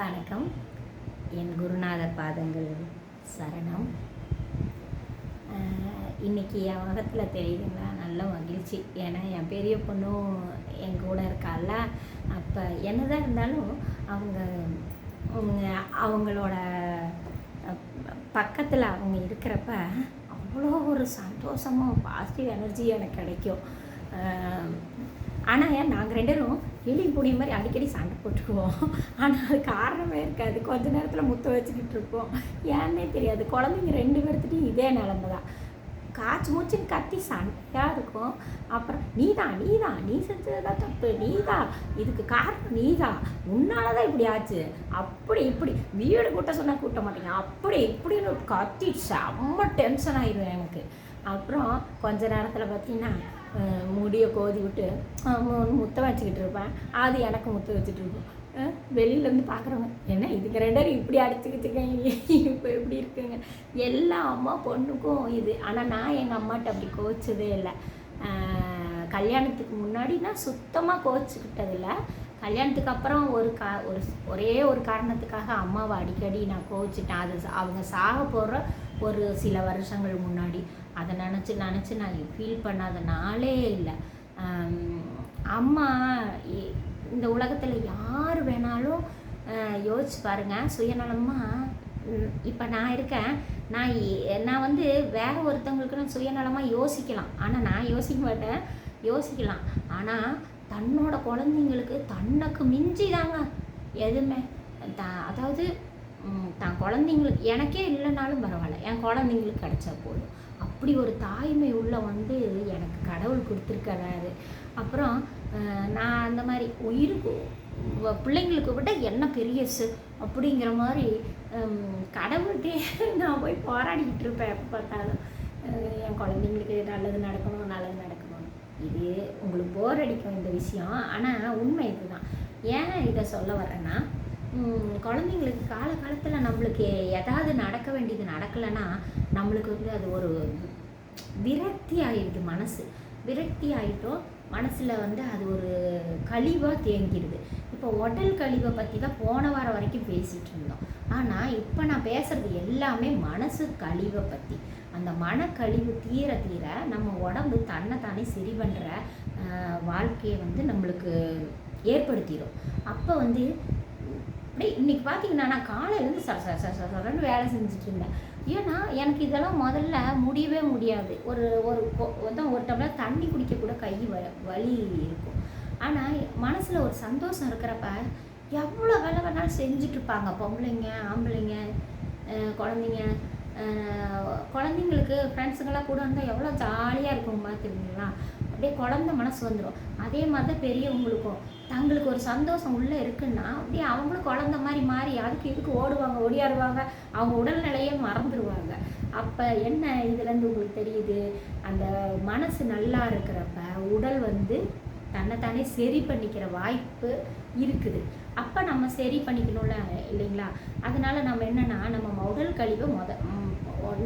வணக்கம். என் குருநாதர் பாதங்கள் சரணம். இன்றைக்கி என் முகத்தில் தெரியுதுங்களா, நல்ல மகிழ்ச்சி. ஏன்னா என் பெரிய பொண்ணும் என் கூட இருக்கால. அப்போ என்னதான் இருந்தாலும் அவங்களோட பக்கத்தில் அவங்க இருக்கிறப்ப அவ்வளோ ஒரு சந்தோஷமாக பாசிட்டிவ் எனர்ஜி எனக்கு கிடைக்கும். ஆனால் நாங்கள் ரெண்டு பேரும் எலி பூனை மாதிரி அடிக்கடி சண்டை போட்டுக்குவோம். ஆனால் அது காரணமே இருக்காது. கொஞ்ச நேரத்தில் முத்த வச்சுக்கிட்டு இருப்போம். ஏன்னே தெரியாது. குழந்தைங்க ரெண்டு பேர்த்துட்டையும் இதே நிலமை தான். காய்ச்சி மூச்சுன்னு கத்தி சண்டையாக இருக்கும். அப்புறம் நீ செஞ்சது தான் தப்பு, இதுக்கு காரணம் உன்னால தான் இப்படி ஆச்சு, அப்படி இப்படி வீடு கூட்ட சொன்னால் கூட்ட மாட்டேங்க, அப்படி இப்படின்னு கத்தி செம்ம டென்ஷன் ஆயிடுவேன் எனக்கு. அப்புறம் கொஞ்ச நேரத்தில் பார்த்தீங்கன்னா முடியை கோதி விட்டு முத்த வச்சுக்கிட்டு இருப்பேன். அது எனக்கு முத்த வச்சுட்டு இருக்கும். வெளியிலேருந்து பார்க்குறவங்க என்ன இதுக்கு ரெண்டரும் இப்படி அடிச்சுக்கிச்சுக்கங்க, இப்போ எப்படி இருக்குங்க. எல்லா அம்மா பொண்ணுக்கும் இது. ஆனால் நான் எங்கள் அம்மாட்ட அப்படி கோச்சதே இல்லை. கல்யாணத்துக்கு முன்னாடி நான் சுத்தமாக கோச்சிக்கிட்டதில்லை. கல்யாணத்துக்கு அப்புறம் ஒரே ஒரு காரணத்துக்காக அம்மாவை அடிக்கடி நான் கோச்சிட்டேன். அது அவங்க சாக போகிற ஒரு சில வருஷங்கள் முன்னாடி. அதை நினச்சி நான் ஃபீல் பண்ணாத நாளே இல்லை. அம்மா இந்த உலகத்தில் யார் வேணாலும் யோசிச்சு பாருங்கள், சுயநலமாக இப்போ நான் இருக்கேன். நான் வந்து வேறு ஒருத்தவங்களுக்கு நான் சுயநலமாக யோசிக்கலாம். ஆனால் நான் யோசிக்க மாட்டேன். யோசிக்கலாம். ஆனால் தன்னோட குழந்தைங்களுக்கு தன்னுக்கு மிஞ்சி தாங்க எதுவுமே. அதாவது தான் குழந்தைங்களுக்கு எனக்கே இல்லைனாலும் பரவாயில்ல, என் குழந்தைங்களுக்கு கிடைச்சா போதும். அப்படி ஒரு தாய்மை உள்ள வந்து எனக்கு கடவுள் கொடுத்துருக்கிறாரு. அப்புறம் நான் அந்த மாதிரி உயிருக்கு பிள்ளைங்களுக்கு விட என்ன பெரியசு அப்படிங்கிற மாதிரி கடவுள்கிட்டே நான் போய் போராடிக்கிட்டு இருப்பேன். எப்போ பார்த்தாலும் என் குழந்தைங்களுக்கு நல்லது நடக்கணும். இது உங்களுக்கு போர் அடிக்கும் இந்த விஷயம், ஆனால் உண்மை இதுதான். ஏன் இதை சொல்ல வரேன்னா, குழந்தைங்களுக்கு காலகாலத்தில் நம்மளுக்கு ஏதாவது நடக்க வேண்டியது நடக்கலைன்னா நம்மளுக்கு வந்து அது ஒரு விரக்தி ஆகிடுது. விரக்தி ஆகிட்டோம். மனசில் வந்து அது ஒரு கழிவாக தேங்கிடுது. இப்போ உடல் கழிவை பற்றி தான் போன வாரம் வரைக்கும் பேசிகிட்டு இருந்தோம். ஆனால் இப்போ நான் பேசுகிறது எல்லாமே மனசு கழிவை பற்றி. அந்த மனக்கழிவு தீர நம்ம உடம்பு தன்னைத்தானே சரி பண்ணுற வாழ்க்கையை வந்து நம்மளுக்கு ஏற்படுத்திடும். அப்போ வந்து அப்படியே இன்றைக்கி பார்த்தீங்கன்னா நான் காலையிலேருந்து சரன்னு வேலை செஞ்சுட்டு இருந்தேன். ஏன்னா எனக்கு இதெல்லாம் முதல்ல முடியவே முடியாது. ஒரு டம்ளர் தண்ணி குடிக்க கூட கை வலி இருக்கும். ஆனால் மனசில் ஒரு சந்தோஷம் இருக்கிறப்ப எவ்வளோ வேலை வேணாலும் செஞ்சுட்ருப்பாங்க பொம்பளைங்க, ஆம்பளைங்க, குழந்தைங்களுக்கு ஃப்ரெண்ட்ஸுங்கெல்லாம் கூட இருந்தால் எவ்வளோ ஜாலியாக இருக்கும் பார்த்துருக்கீங்களா. அப்படியே குழந்த மனசு வந்துடும். அதே மாதிரி தான் பெரியவங்களுக்கும் தங்களுக்கு ஒரு சந்தோஷம் உள்ளே இருக்குன்னா அப்படியே அவங்களும் குழந்த மாதிரி மாறி அதுக்கு இதுக்கு ஓடுவாங்க, ஒடியாடுவாங்க, அவங்க உடல்நிலையே மறந்துடுவாங்க. அப்போ என்ன இதுலேருந்து உங்களுக்கு தெரியுது, அந்த மனசு நல்லா இருக்கிறப்ப உடல் வந்து தன்னைத்தானே சரி பண்ணிக்கிற வாய்ப்பு இருக்குது. அப்போ நம்ம சரி பண்ணிக்கணும்ல இல்லைங்களா. அதனால் நம்ம என்னென்னா நம்ம உடல் கழிவை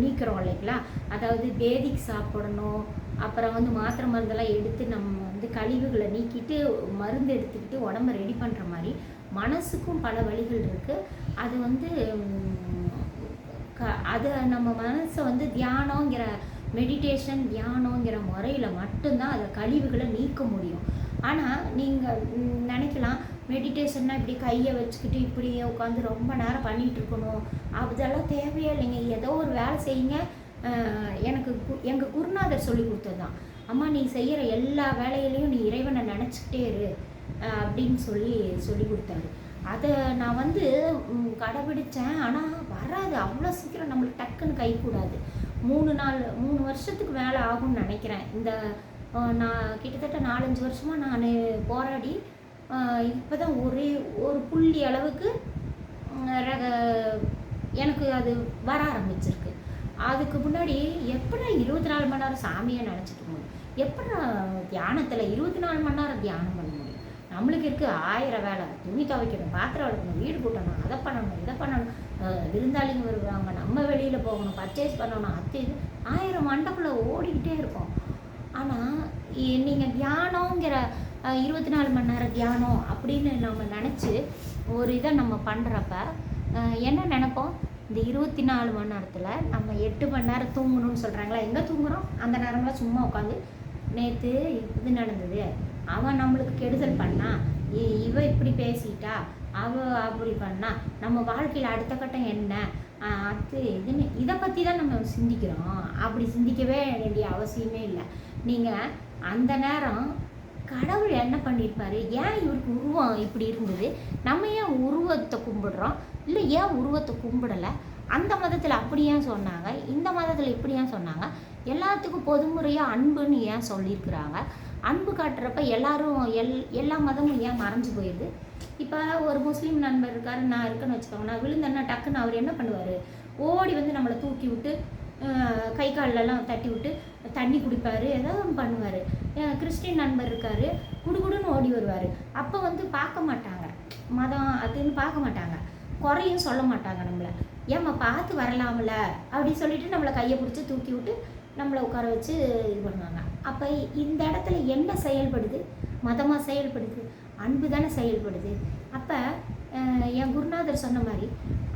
நீக்கிறோம் இல்லைங்களா. அதாவது பேதிக்கு சாப்பிடணும். அப்புறம் வந்து மாத்திரை மருந்தெல்லாம் எடுத்து நம்ம வந்து கழிவுகளை நீக்கிட்டு மருந்து எடுத்துக்கிட்டு உடம்ப ரெடி பண்ணுற மாதிரி மனசுக்கும் பல வழிகள் இருக்குது. அது வந்து அதை நம்ம மனசை வந்து தியானங்கிற முறையில் மட்டும்தான் அதை கழிவுகளை நீக்க முடியும். ஆனால் நீங்கள் நினைக்கலாம் மெடிடேஷன்னா இப்படி கையை வச்சுக்கிட்டு இப்படியே உட்காந்து ரொம்ப நேரம் பண்ணிகிட்டு இருக்கணும், அதெல்லாம் தேவையே இல்லைங்க. ஏதோ ஒரு வேலை செய்யுங்க. எனக்கு எங்கள் குருநாதர் சொல்லி கொடுத்தது தான், அம்மா நீ செய்கிற எல்லா வேலையிலையும் நீ இறைவனை நினச்சிக்கிட்டே இரு அப்படின்னு சொல்லி கொடுத்தாரு. அதை நான் வந்து கடைபிடித்தேன். ஆனால் வராது அவ்வளோ சீக்கிரம், நம்மளுக்கு டக்குன்னு கை கூடாது. 3 வருஷத்துக்கு மேலே ஆகும்னு நினைக்கிறேன். நான் கிட்டத்தட்ட 4-5 வருஷமாக நான் போராடி இப்போ தான் ஒரு புள்ளி அளவுக்கு எனக்கு அது வர ஆரம்பிச்சிருக்கு. அதுக்கு முன்னாடி எப்படி 24 மணி நேரம் சாமியை நினச்சிட்டு முடியும், எப்படி தியானத்தில் 24 மணி நேரம் தியானம் பண்ண முடியும். நம்மளுக்கு இருக்குது 1000 வேலை, துணி துவைக்கணும், பாத்திரம் வளர்க்கணும், வீடு கூட்டணும், இதை பண்ணணும், விருந்தாளிங்க வருவாங்க, நம்ம வெளியில் போகணும், பர்ச்சேஸ் பண்ணணும், இது 1000 மண்டக்குள்ளே ஓடிக்கிட்டே இருக்கும். ஆனால் நீங்கள் தியானங்கிற 24 மணி நேரம் தியானம் அப்படின்னு நம்ம நினச்சி ஒரு இதை நம்ம பண்ணுறப்ப என்ன நினைப்போம், இந்த 24 மணி நேரத்தில் நம்ம 8 மணி நேரம் தூங்கணும்னு சொல்கிறாங்களா, எங்கே தூங்குகிறோம்? அந்த நேரம்லாம் சும்மா உட்காந்து நேற்று இது நடந்தது, அவன் நம்மளுக்கு கெடுதல் பண்ணா, இவ இப்படி பேசிட்டா, அவ அப்படி பண்ணா, நம்ம வாழ்க்கையில் அடுத்த கட்டம் என்ன, அது இதுன்னு இதை பற்றி தான் நம்ம சிந்திக்கிறோம். அப்படி சிந்திக்கவே வேண்டிய அவசியமே இல்லை. நீங்கள் அந்த நேரம் கடவுள் என்ன பண்ணியிருப்பாரு, ஏன் இவருக்கு உருவம் இப்படி இருந்தது, நம்ம ஏன் உருவத்தை கும்பிடுறோம், இல்லை ஏன் உருவத்தை கும்பிடலை, அந்த மதத்தில் அப்படி ஏன் சொன்னாங்க, இந்த மதத்தில் இப்படி ஏன் சொன்னாங்க, எல்லாத்துக்கும் பொதுமுறையாக அன்புன்னு ஏன் சொல்லியிருக்கிறாங்க, அன்பு காட்டுறப்ப எல்லாரும் எல்லா மதமும் ஏன் மறைஞ்சு போயிடுது. இப்போ ஒரு முஸ்லீம் நண்பர் இருக்கார், நான் இருக்கேன்னு வச்சுக்கோங்க, நான் விழுந்தேன்னா டக்குன்னு அவர் என்ன பண்ணுவார், ஓடி வந்து நம்மளை தூக்கி விட்டு கை காலெல்லாம் தட்டி விட்டு தண்ணி குடிப்பார், ஏதாவது ஒன்று பண்ணுவார். கிறிஸ்டின் நண்பர் இருக்கார், குடுகுடுன்னு ஓடி வருவார். அப்போ வந்து பார்க்க மாட்டாங்க, மதம் அதுன்னு பார்க்க மாட்டாங்க, குறையும் சொல்ல மாட்டாங்க நம்மளை, ஏம்மா பார்த்து வரலாம்ல அப்படி சொல்லிட்டு நம்மளை கையை பிடிச்சி தூக்கி விட்டு நம்மளை உட்கார வச்சு இது பண்ணுவாங்க. அப்போ இந்த இடத்துல என்ன செயல்படுது, மதமாக செயல்படுது, அன்பு தானே செயல்படுது. அப்போ என் குருநாதர் சொன்ன மாதிரி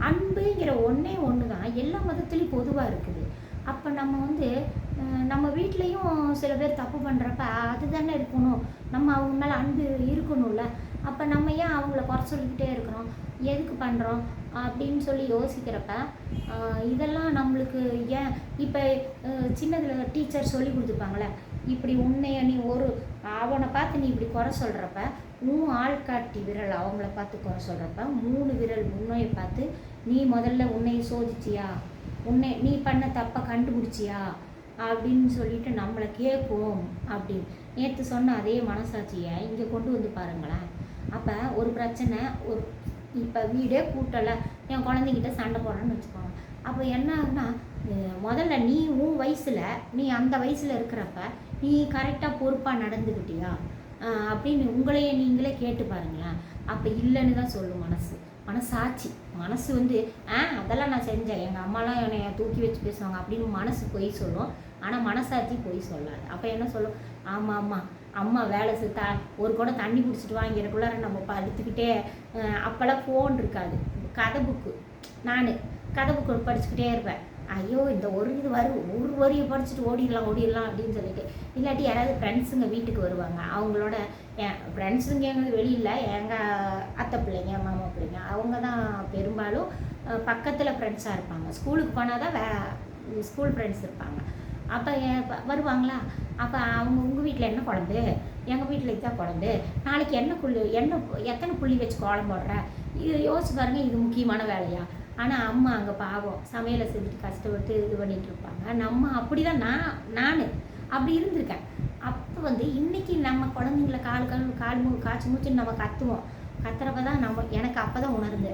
அன்புங்கிற ஒன்றே ஒன்று தான் எல்லா மதத்துலேயும் பொதுவாக இருக்குது. அப்போ நம்ம வந்து நம்ம வீட்லேயும் சில பேர் தப்பு பண்ணுறப்ப அதுதானே இருக்கணும், நம்ம அவங்க மேலே அன்பு இருக்கணும்ல. அப்போ நம்ம ஏன் அவங்கள குறை சொல்லிக்கிட்டே இருக்கிறோம், எதுக்கு பண்ணுறோம் அப்படின்னு சொல்லி யோசிக்கிறப்ப இதெல்லாம் நம்மளுக்கு ஏன் இப்போ சின்னதில் டீச்சர் சொல்லி கொடுத்துருப்பாங்களே, இப்படி உன்னைய நீ அவனை பார்த்து நீ இப்படி குறை சொல்கிறப்ப ஆள்காட்டி விரல் அவங்கள பார்த்து குறை சொல்கிறப்ப 3 விரல் உன்னையை பார்த்து நீ முதல்ல உன்னையை சோதிச்சியா, நீ பண்ண தப்பை கண்டுபிடிச்சியா அப்படின்னு சொல்லிட்டு நம்மளை கேட்போம். அப்படின்னு நேற்று சொன்ன அதே மனசாட்சியை இங்கே கொண்டு வந்து பாருங்களேன். அப்போ ஒரு பிரச்சனை, இப்போ வீடே கூட்டலை, என் குழந்தைகிட்ட சண்டை போடுறேன்னு வச்சுக்கோங்க. அப்போ என்ன ஆகுனா, முதல்ல நீ உன் வயசில் நீ அந்த வயசில் இருக்கிறப்ப நீ கரெக்டாக பொறுப்பாக நடந்துக்கிட்டியா அப்படின்னு உங்களையே நீங்களே கேட்டு பாருங்களேன். அப்போ இல்லைன்னு தான் சொல்லும் மனசாட்சி. மனசு வந்து அதெல்லாம் நான் செஞ்சேன், எங்கள் அம்மாலாம் என்னை தூக்கி வச்சு பேசுவாங்க அப்படின்னு மனசு பொய் சொல்லும். ஆனால் மனசாட்சி பொய் சொல்லாது. அப்போ என்ன சொல்லும், ஆமாம் அம்மா வேலை செத்தா ஒரு கூட தண்ணி குடிச்சிட்டு வாங்கிறக்குள்ளார நம்ம படுத்துக்கிட்டே. அப்போல்லாம் ஃபோன் இருக்காது, கதை புக்கு, நான் கதை புக்கு படிச்சுக்கிட்டே இருப்பேன். ஐயோ இந்த ஒரு வரியை படிச்சுட்டு ஓடிடலாம் அப்படின்னு சொல்லிட்டு. இல்லாட்டி யாராவது ஃப்ரெண்ட்ஸுங்க வீட்டுக்கு வருவாங்க, அவங்களோட என் ஃப்ரெண்ட்ஸுங்கிறது வெளியில் எங்கள் அத்தை பிள்ளைங்க மாமா பிள்ளைங்க அவங்க தான் பெரும்பாலும் பக்கத்தில் ஃப்ரெண்ட்ஸாக இருப்பாங்க. ஸ்கூலுக்கு போனால் தான் ஸ்கூல் ஃப்ரெண்ட்ஸ் இருப்பாங்க. அப்போ வருவாங்களா, அப்போ அவங்க உங்கள் வீட்டில் என்ன குழம்பு, எங்கள் வீட்டில் இதுதான் குழம்பு, நாளைக்கு எத்தனை புள்ளி வச்சு கோலம் போடுற, இது யோசிச்சு பாருங்கள், இது முக்கியமான வேலையா. ஆனால் அம்மா அங்கே பாவம் சமையலை செஞ்சுட்டு கஷ்டப்பட்டு இது பண்ணிகிட்டு இருப்பாங்க. நம்ம அப்படி தான் நான் அப்படி இருந்திருக்கேன். அப்போ வந்து இன்றைக்கி நம்ம குழந்தைங்கள காய்ச்சி மூச்சுன்னு நம்ம கத்துறப்ப தான் எனக்கு அப்போ தான் உணர்ந்து,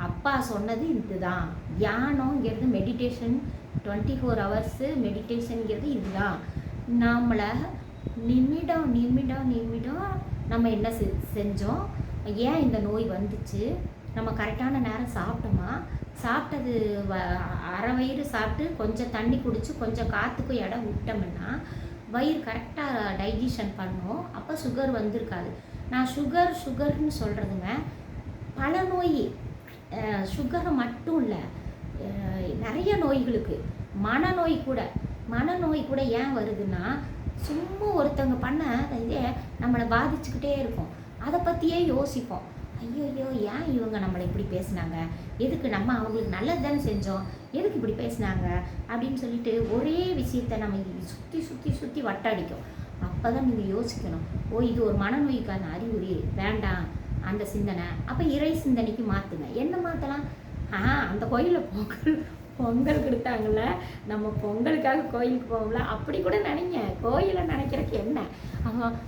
அப்பா சொன்னது இதுதான், தியானங்கிறது மெடிடேஷன், 24 hours மெடிடேஷனுங்கிறது இதுதான். நம்மளை நிமிடம் நம்ம என்ன செஞ்சோம், ஏன் இந்த நோய் வந்துச்சு, நம்ம கரெக்டான நேரம் சாப்பிட்டோமா, சாப்பிட்டது அரை வயிறு சாப்பிட்டு கொஞ்சம் தண்ணி குடித்து கொஞ்சம் காற்றுக்கும் இடம் விட்டோம்னா வயிறு கரெக்டாக டைஜஷன் பண்ணும். அப்போ சுகர் வந்திருக்காது. நான் சுகர்னு சொல்கிறதுங்க பல நோய், சுகரை மட்டும் இல்லை, நிறைய நோய்களுக்கு, மனநோய் கூட ஏன் வருதுன்னா, சும்மா ஒருத்தவங்க பண்ண இதே நம்மளை பாதிச்சுக்கிட்டே இருக்கும். அதை பற்றியே யோசிப்போம். ஐயோ ஏன் இவங்க நம்மளை இப்படி பேசுனாங்க, எதுக்கு நம்ம அவங்களுக்கு நல்லது தானே செஞ்சோம், எதுக்கு இப்படி பேசுனாங்க அப்படின்னு சொல்லிட்டு ஒரே விஷயத்தை நம்ம சுற்றி வட்டடிக்கும். அப்போ தான் நீங்கள் யோசிக்கணும், இது ஒரு மனநோய்க்கான அறிகுறி, வேண்டாம் அந்த சிந்தனை. அப்போ இறை சிந்தனைக்கு மாற்றுங்க. என்ன மாற்றலாம், அந்த கோயிலில் பொங்கல் கொடுத்தாங்கள்ல, நம்ம பொங்கலுக்காக கோயிலுக்கு போவோம்ல, அப்படி கூட நினைங்க. கோயிலை நினைக்கிறதுக்கு என்ன,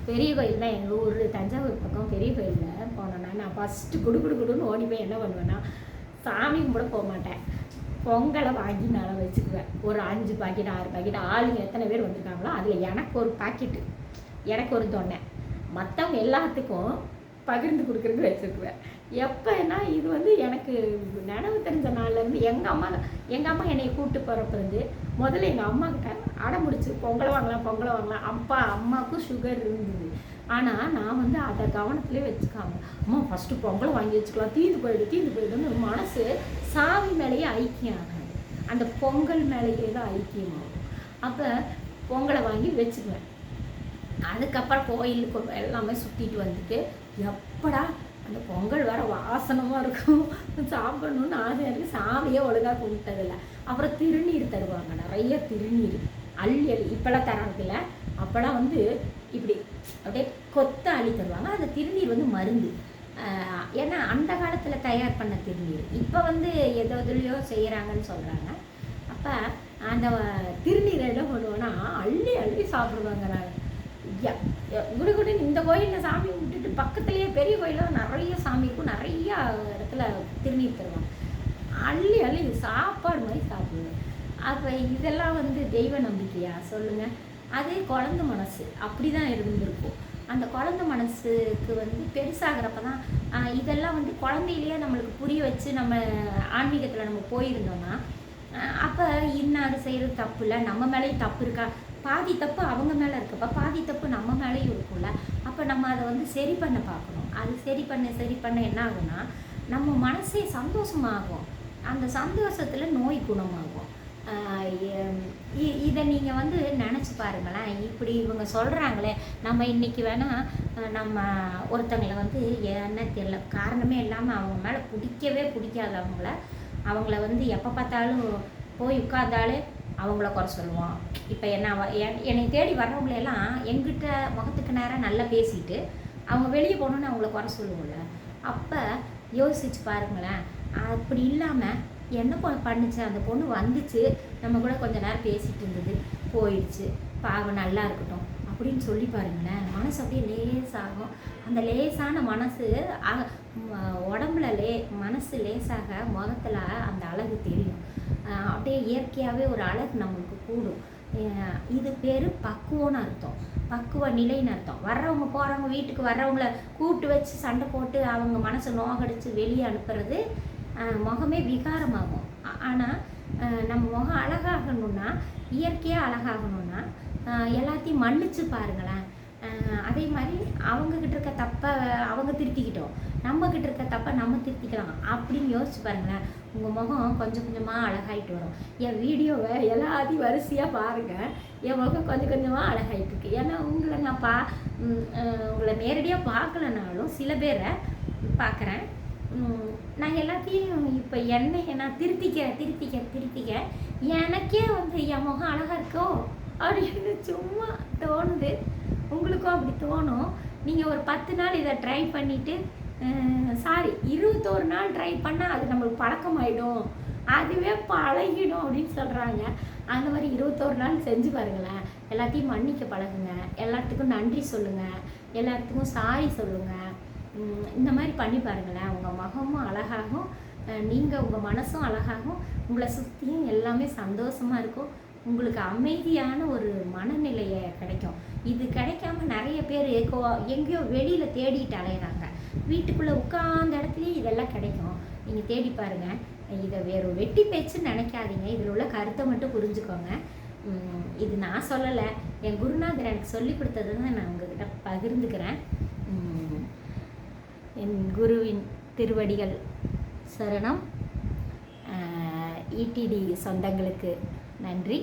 பெரிய கோயில் தான் எங்கள் ஊர் தஞ்சாவூர் பக்கம் பெரிய கோயிலில் போனோன்னா நான் ஃபஸ்ட்டு குடுன்னு ஓடி போய் என்ன பண்ணுவேன்னா, சாமி கும்பிட போக மாட்டேன், பொங்கலை வாங்கி நான் வச்சுக்குவேன். ஒரு 5 பாக்கெட் 6 பாக்கெட், ஆளுங்க எத்தனை பேர் வந்திருக்காங்களோ அதில் எனக்கு ஒரு பாக்கெட்டு, எனக்கு ஒரு தொன்னை, மற்றவங்க எல்லாத்துக்கும் பகிர்ந்து கொடுக்குறதுக்கு வச்சுக்குவேன். எப்போனா இது வந்து எனக்கு நினைவு தெரிஞ்ச நாள்லேருந்து எங்கள் அம்மா என்னை கூப்பிட்டு போகிறப்ப வந்து முதல்ல எங்கள் அம்மா கிட்ட அடம் முடிச்சு பொங்கலை வாங்கலாம். அம்மாவுக்கும் சுகர் இருந்தது. ஆனால் நான் வந்து அதை கவனத்திலே வச்சுக்காம, அம்மா ஃபஸ்ட்டு பொங்கலை வாங்கி வச்சுக்கலாம், தீந்து போயிடுன்னு மனசு சாமி மேலேயே ஐக்கியம் ஆகாது, அந்த பொங்கல் மேலேயே தான் ஐக்கியமாகும். அப்போ பொங்கலை வாங்கி வச்சுக்குவேன். அதுக்கப்புறம் கோயிலுக்கு எல்லாமே சுற்றிட்டு வந்துட்டு எப்படா அந்த பொங்கல் வேறு வாசனமாக இருக்கும், சாப்பிடணுன்னு ஆசையாக இருக்குது. சாமியே ஒழுங்காக கும்பிட்டதில்ல. அப்புறம் திருநீர் தருவாங்க, நிறைய திருநீர் அள்ளி இப்போல்லாம் தராங்கல்ல, அப்போல்லாம் வந்து இப்படி அப்படியே கொத்த அள்ளி தருவாங்க. அந்த திருநீர் வந்து மருந்து. ஏன்னா அந்த காலத்தில் தயார் பண்ண திருநீர் இப்போ வந்து எதுலையோ செய்கிறாங்கன்னு சொல்கிறாங்க. அப்போ அந்த திருநீரை என்ன பண்ணுவோன்னா அள்ளி அள்ளி சாப்பிடுவாங்க. குடுகுடுன்னு இந்த கோயிலில் சாமி கும்பிட்டுட்டு பக்கத்துலேயே பெரிய கோயிலில் நிறைய சாமி இருக்கும், நிறையா இடத்துல திருநீர் தருவாங்க. அள்ளி அள்ளி சாப்பாடு மாதிரி சாப்பிடுவேன். அப்போ இதெல்லாம் வந்து தெய்வ நம்பிக்கையா சொல்லுங்கள்? அதே குழந்த மனசு அப்படி தான் இருந்திருக்கும். அந்த குழந்த மனசுக்கு வந்து பெருசாகிறப்ப தான் இதெல்லாம் வந்து குழந்தையிலேயே நம்மளுக்கு புரிய வச்சு நம்ம ஆன்மீகத்தில் நம்ம போயிருந்தோம்னா அப்போ இன்னாரு செய்கிறது தப்பு இல்லை, நம்ம மேலேயும் தப்பு இருக்கா, பாதி தப்பு அவங்க மேலே இருக்கப்போ பாதி தப்பு நம்ம மேலேயும் இருக்கும்ல. அப்போ நம்ம அதை வந்து சரி பண்ண பார்க்கணும். அது சரி பண்ண என்ன ஆகும்னா நம்ம மனசே சந்தோஷமாகும், அந்த சந்தோஷத்தில் நோய் குணமாகும். இதை நீங்கள் வந்து நினச்சி பாருங்களேன். இப்படி இவங்க சொல்கிறாங்களே, நம்ம இன்றைக்கி வேணால் நம்ம ஒருத்தங்களை வந்து என்ன தெரியல காரணமே இல்லாமல் அவங்க மேலே பிடிக்காதவங்கள அவங்கள வந்து எப்போ பார்த்தாலும் போய் உட்கார்ந்தாலே அவங்கள குறை சொல்லுவோம். இப்போ என்னை தேடி வர்றவங்களெல்லாம் எங்கிட்ட முகத்துக்கு நேரம் நல்லா பேசிட்டு அவங்க வெளியே போகணுன்னு அவங்கள குறை சொல்லுவோம்ல. அப்போ யோசிச்சு பாருங்களேன். அப்படி இல்லாமல் என்ன பண்ணுச்சு, அந்த பொண்ணு வந்துச்சு, நம்ம கூட கொஞ்ச நேரம் பேசிகிட்டு இருந்தது, போயிடுச்சு, பாவம் நல்லா இருக்கட்டும் அப்படின்னு சொல்லி பாருங்களேன். மனசு அப்படியே லேசாகும். அந்த லேசான மனசு உடம்புல மனசு லேசாக முகத்தில் அந்த அழகு தெரியும். அப்படியே இயற்கையாகவே ஒரு அழகு நம்மளுக்கு கூடும். இது பேர் பக்குவம்னு அர்த்தம், பக்குவ நிலைன்னு அர்த்தம். வர்றவங்க போகிறவங்க வீட்டுக்கு வர்றவங்கள கூப்பிட்டு வச்சு சண்டை போட்டு அவங்க மனசை நோகடிச்சு வெளியே அனுப்புறது முகமே விகாரமாகும். ஆனால் நம்ம முகம் அழகாகணுன்னா, இயற்கையாக அழகாகணுன்னா எல்லாத்தையும் மன்னிச்சு பாருங்களேன். அதே மாதிரி அவங்கக்கிட்ட இருக்க தப்பை அவங்க திருத்திக்கிட்டோம், நம்மக்கிட்ட இருக்க தப்பை நம்ம திருத்திக்கலாம் அப்படின்னு யோசிச்சு பாருங்களேன். உங்கள் முகம் கொஞ்சம் கொஞ்சமாக அழகாயிட்டு வரும். என் வீடியோவை எல்லாத்தையும் வரிசையாக பாருங்கள், என் முகம் கொஞ்சம் கொஞ்சமாக அழகாயிட்டு இருக்கு. ஏன்னா உங்களை நான் உங்களை நேரடியாக பார்க்கலனாலும் சில பேரை பார்க்குறேன். நான் எல்லாத்தையும் இப்போ என்னையை நான் திருத்திக்க எனக்கே வந்து என் முகம் அழகாக இருக்கோ அப்படின்னு சும்மா தோணுது. உங்களுக்கும் அப்படி தோணும். நீங்கள் ஒரு 10 நாள் இதை ட்ரை பண்ணிவிட்டு 21 நாள் ட்ரை பண்ணால் அது நம்மளுக்கு பழக்கமாயிடும், அதுவே பழகிடும் அப்படின்னு சொல்கிறாங்க. அந்த மாதிரி 21 நாள் செஞ்சு பாருங்களேன். எல்லாத்தையும் மன்னிக்க பழகுங்க, எல்லாத்துக்கும் நன்றி சொல்லுங்கள், எல்லாத்துக்கும் சாரி சொல்லுங்கள். இந்த மாதிரி பண்ணி பாருங்களேன். உங்கள் முகமும் அழகாகும், நீங்கள் உங்கள் மனசும் அழகாகும், உங்களை சுற்றியும் எல்லாமே சந்தோஷமாக இருக்கும். உங்களுக்கு அமைதியான ஒரு மனநிலையை கிடைக்கும். இது கிடைக்காம நிறைய பேர் எங்கேயோ வெளியில் தேடிட்டு அலையிறாங்க. வீட்டுக்குள்ளே உட்கார்ந்த இடத்துலையே இதெல்லாம் கிடைக்கும். நீங்கள் தேடி பாருங்கள். இதை வேறு வெட்டி பேச்சுன்னு நினைக்காதீங்க. இதில் உள்ள கருத்தை மட்டும் புரிஞ்சுக்கோங்க. இது நான் சொல்லலை, என் குருநாதர் எனக்கு சொல்லி கொடுத்ததுன்னு நான் உங்ககிட்ட பகிர்ந்துக்கிறேன். என் குருவின் திருவடிகள் சரணம். ஈடிடி சொந்தங்களுக்கு நன்றி.